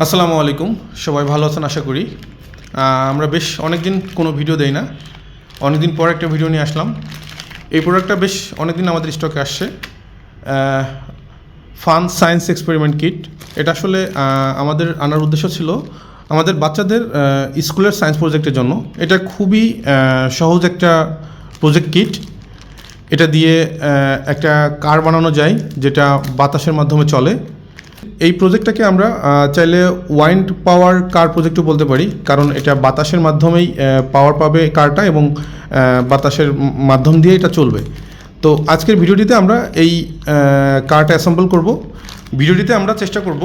আসসালামু আলাইকুম, সবাই ভালো আছেন আশা করি। আমরা বেশ অনেক দিন কোনো ভিডিও দেই না, অনেক দিন পর একটা ভিডিও নিয়ে আসলাম। এই প্রোডাক্টটা বেশ অনেক দিন আমাদের স্টকে আসছে, ফান সায়েন্স এক্সপেরিমেন্ট কিট। এটা আসলে আমাদের আনার উদ্দেশ্য ছিল আমাদের বাচ্চাদের স্কুলের সায়েন্স প্রজেক্টের জন্য। এটা খুবই সহজ একটা প্রজেক্ট কিট। এটা দিয়ে একটা কার বানানো যায় যেটা বাতাসের মাধ্যমে চলে। এই প্রজেক্টটাকে আমরা চাইলে ওয়াইন্ড পাওয়ার কার প্রজেক্টও বলতে পারি, কারণ এটা বাতাসের মাধ্যমেই পাওয়ার পাবে কারটা এবং বাতাসের মাধ্যম দিয়ে এটা চলবে। তো আজকের ভিডিওটিতে আমরা এই কারটা অ্যাসেম্বল করব। ভিডিওটিতে আমরা চেষ্টা করব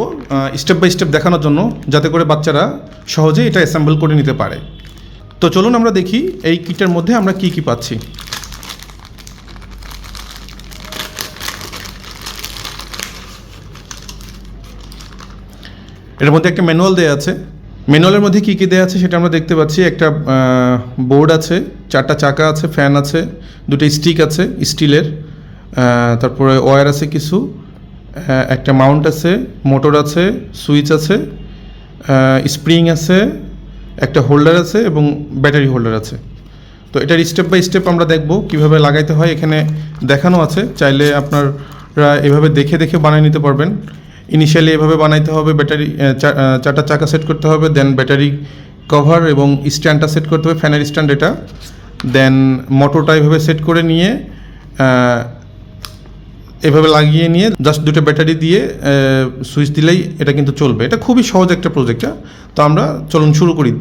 স্টেপ বাই স্টেপ দেখানোর জন্য, যাতে করে বাচ্চারা সহজেই এটা অ্যাসেম্বল করে নিতে পারে। তো চলুন আমরা দেখি এই কিটের মধ্যে আমরা কি কি পাচ্ছি। এর মধ্যে একটা ম্যানুয়াল দেওয়া আছে। ম্যানুয়ালের মধ্যে কী কী দেওয়া আছে সেটা আমরা দেখতে পাচ্ছি। একটা বোর্ড আছে, 4টা চাকা আছে, ফ্যান আছে, 2টা স্টিক আছে স্টিলের, তারপরে ওয়্যার আছে কিছু, একটা মাউন্ট আছে, মোটর আছে, সুইচ আছে, স্প্রিং আছে, একটা হোল্ডার আছে এবং ব্যাটারি হোল্ডার আছে। তো এটার স্টেপ বাই স্টেপ আমরা দেখব কীভাবে লাগাইতে হয়। এখানে দেখানো আছে, চাইলে আপনারা এভাবে দেখে দেখে বানিয়ে নিতে পারবেন। ইনিশিয়ালি এভাবে বানাইতে হবে, ব্যাটারি 4টা চাকা সেট করতে হবে, দেন ব্যাটারি কভার এবং স্ট্যান্ডটা সেট করতে হবে, ফ্যানের স্ট্যান্ড এটা, দেন মোটরটা এভাবে সেট করে নিয়ে এভাবে লাগিয়ে নিয়ে জাস্ট 2টা ব্যাটারি দিয়ে সুইচ দিলেই এটা কিন্তু চলবে। এটা খুবই সহজ একটা প্রজেক্ট। তো আমরা চলুন শুরু করি।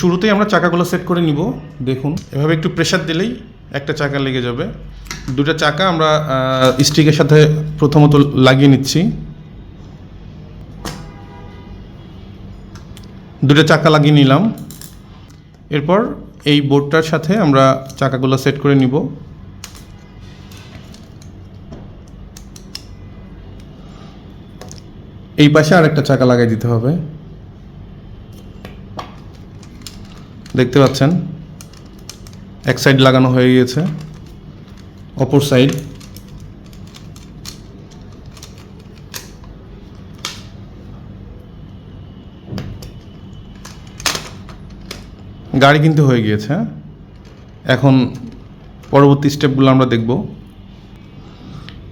শুরুতেই আমরা চাকাগুলো সেট করে নিব। দেখুন, এভাবে একটু প্রেশার দিলেই একটা চাকা লেগে যাবে। 2টা চাকা আমরা স্টিকের সাথে প্রথমত লাগিয়ে নিচ্ছি। 2টা চাকা লাগিয়ে নিলাম। এরপর এই বোর্ডটার সাথে আমরা চাকাগুলো সেট করে নিব। এই পাশে আরেকটা চাকা লাগাই দিতে হবে। দেখতে পাচ্ছেন এক সাইড লাগানো হয়ে গিয়েছে, অপর সাইড। গাড়ি কিন্তু হয়ে গিয়েছে। এখন পরবর্তী স্টেপগুলো আমরা দেখব।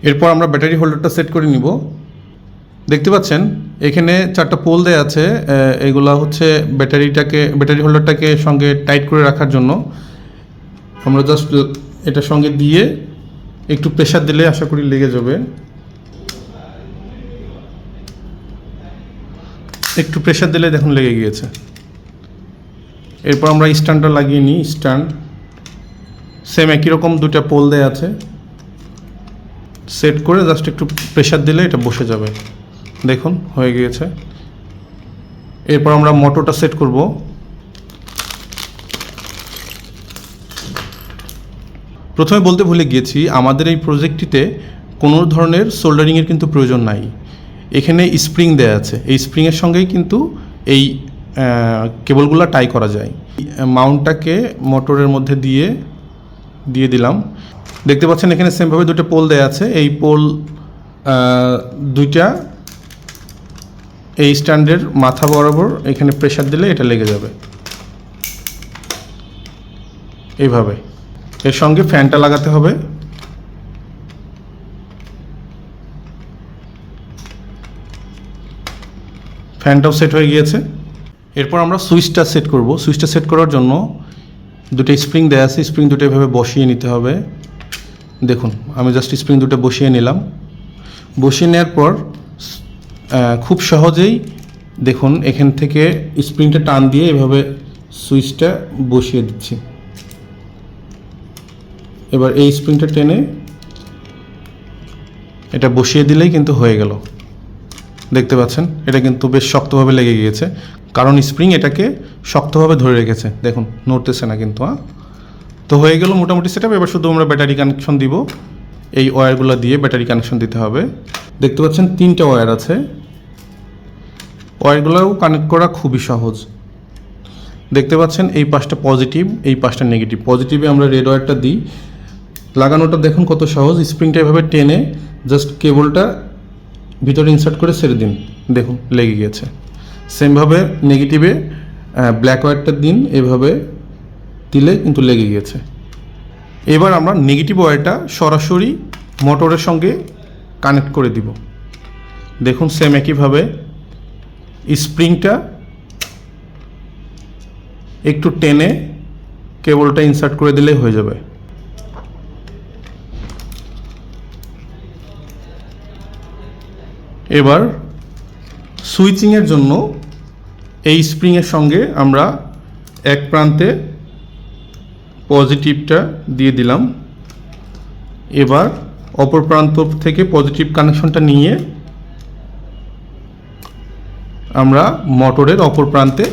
এরপর আমরা ব্যাটারি হোল্ডারটা সেট করে নিব। দেখতে পাচ্ছেন এখানে 4টা পোল দেওয়া আছে। এগুলা হচ্ছে ব্যাটারি হোল্ডারটাকে সঙ্গে টাইট করে রাখার জন্য। আমরা জাস্ট এটার সঙ্গে দিয়ে একটু প্রেশার দিলে আশা করি লেগে যাবে। একটু প্রেশার দিলে দেখুন লেগে গিয়েছে। এরপর আমরা স্ট্যান্ডটা লাগিয়ে নিই। স্ট্যান্ড সেম একই রকম 2টা পোল দেওয়া আছে, সেট করে জাস্ট একটু প্রেশার দিলে এটা বসে যাবে। দেখুন হয়ে গিয়েছে। এরপর আমরা মোটরটা সেট করব। প্রথমে বলতে ভুলে গিয়েছি, আমাদের এই প্রজেক্টটিতে কোনো ধরনের সোল্ডারিংয়ের কিন্তু প্রয়োজন নাই। এখানে স্প্রিং দেওয়া আছে, এই স্প্রিংয়ের সঙ্গেই কিন্তু এই কেবলগুলো টাই করা যায়। মাউন্টটাকে মোটরের মধ্যে দিয়ে দিলাম। দেখতে পাচ্ছেন এখানে সেমভাবে 2টা পোল দেওয়া আছে। এই পোল 2টা এই স্ট্যান্ডের মাথা বরাবর এখানে প্রেশার দিলে এটা লেগে যাবে এইভাবে। এর সঙ্গে ফ্যানটা লাগাতে হবে। ফ্যানটাও সেট হয়ে গিয়েছে। এরপর আমরা সুইচটা সেট করব। সুইচটা সেট করার জন্য 2টা স্প্রিং দেওয়া আছে, স্প্রিং 2টা এভাবে বসিয়ে নিতে হবে। দেখুন আমি জাস্ট স্প্রিং 2টা বসিয়ে নিলাম। বসিয়ে নেওয়ার পর খুব সহজেই দেখুন এখান থেকে স্প্রিংটা টান দিয়ে এভাবে সুইচটা বসিয়ে দিচ্ছি। এবার এই স্প্রিংটা টেনে এটা বসিয়ে দিলেই কিন্তু হয়ে গেল। দেখতে পাচ্ছেন এটা কিন্তু বেশ শক্তভাবে লেগে গিয়েছে, কারণ স্প্রিং এটাকে শক্তভাবে ধরে রেখেছে। দেখুন নড়তেছে না কিন্তু। তো হয়ে গেল মোটামুটি সেটআপ। এবার শুধু আমরা ব্যাটারি কানেকশন দিব। এই ওয়্যারগুলো দিয়ে ব্যাটারি কানেকশন দিতে হবে। দেখতে পাচ্ছেন 3টা ওয়্যার আছে। ওয়্যারগুলোও কানেক্ট করা খুবই সহজ। দেখতে পাচ্ছেন এই পাশটা পজিটিভ, এই পাশটা নেগেটিভ। পজিটিভে আমরা রেড ওয়্যারটা দিই। লাগানোটা দেখুন কত সহজ। স্প্রিংটা এভাবে টেনে জাস্ট কেবলটা ভিতরে ইনসার্ট করে ছেড়ে দিন, দেখুন লেগে গিয়েছে। সেমভাবে নেগেটিভে ব্ল্যাক ওয়্যারটা দিন, এভাবে দিলে কিন্তু লেগে গিয়েছে। এবার আমরা নেগেটিভ ওয়্যারটা সরাসরি মোটরের সঙ্গে কানেক্ট করে দিব। দেখুন সেম একইভাবে স্প্রিংটা একটু টেনে কেবলটা ইনসার্ট করে দিলেই হয়ে যাবে। এবার সুইচিংয়ের জন্য এই স্প্রিংয়ের সঙ্গে আমরা এক প্রান্তে পজিটিভটা দিয়ে দিলাম। এবার অপর প্রান্ত থেকে পজিটিভ কানেকশনটা নিয়ে আমরা মোটরের অপর প্রান্তে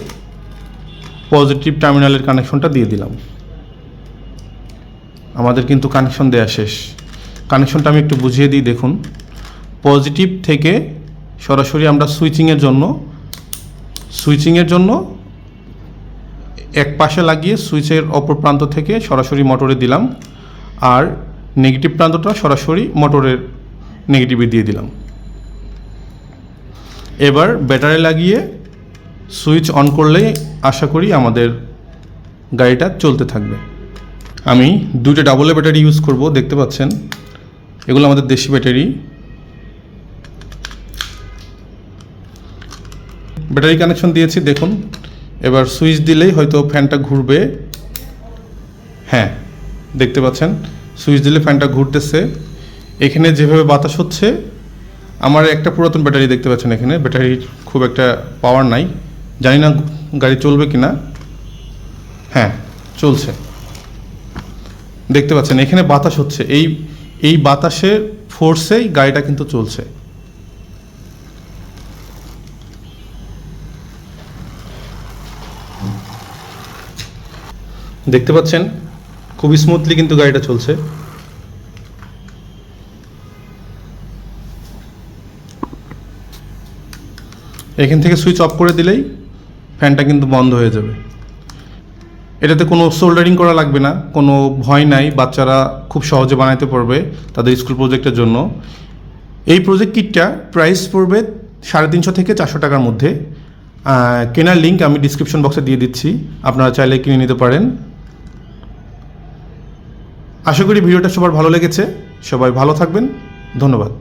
পজিটিভ টার্মিনালের কানেকশনটা দিয়ে দিলাম। আমাদের কিন্তু কানেকশন দেয়া শেষ। কানেকশনটা আমি একটু বুঝিয়ে দিই। দেখুন, পজিটিভ থেকে সরাসরি আমরা সুইচিংয়ের জন্য এক পাশে লাগিয়ে সুইচের অপর প্রান্ত থেকে সরাসরি মোটরে দিলাম, আর নেগেটিভ প্রান্তটা সরাসরি মোটরের নেগেটিভে দিয়ে দিলাম। এবার ব্যাটারি লাগিয়ে সুইচ অন করলেই আশা করি আমাদের গাড়িটা চলতে থাকবে। আমি দুইটা ডাবল ব্যাটারি ইউজ করব। দেখতে পাচ্ছেন এগুলো আমাদের দেশি ব্যাটারি। ব্যাটারি কানেকশন দিয়েছি দেখুন। এবার সুইচ দিলেই হয়তো ফ্যানটা ঘুরবে। হ্যাঁ, দেখতে পাচ্ছেন সুইচ দিলে ফ্যানটা ঘুরতেছে। এখানে যেভাবে বাতাস হচ্ছে, আমার একটা পুরাতন ব্যাটারি দেখতে পাচ্ছেন, এখানে ব্যাটারির খুব একটা পাওয়ার নাই, জানি না গাড়ি চলবে কিনা। হ্যাঁ, চলছে। দেখতে পাচ্ছেন এখানে বাতাস হচ্ছে, এই বাতাসের ফোর্সেই গাড়িটা কিন্তু চলছে। দেখতে পাচ্ছেন খুবই স্মুথলি কিন্তু গাড়িটা চলছে। এখান থেকে সুইচ অফ করে দিলেই ফ্যানটা কিন্তু বন্ধ হয়ে যাবে। এটাতে কোনো সোল্ডারিং করা লাগবে না, কোনো ভয় নাই, বাচ্চারা খুব সহজে বানাইতে পারবে তাদের স্কুল প্রজেক্টের জন্য। এই প্রজেক্ট কিটটা প্রাইস পড়বে 350 থেকে 400 টাকার মধ্যে। কেনার লিঙ্ক আমি ডিসক্রিপশন বক্সে দিয়ে দিচ্ছি, আপনারা চাইলে কিনে নিতে পারেন। আশা করি ভিডিওটা সবার ভালো লেগেছে। সবাই ভালো থাকবেন। ধন্যবাদ।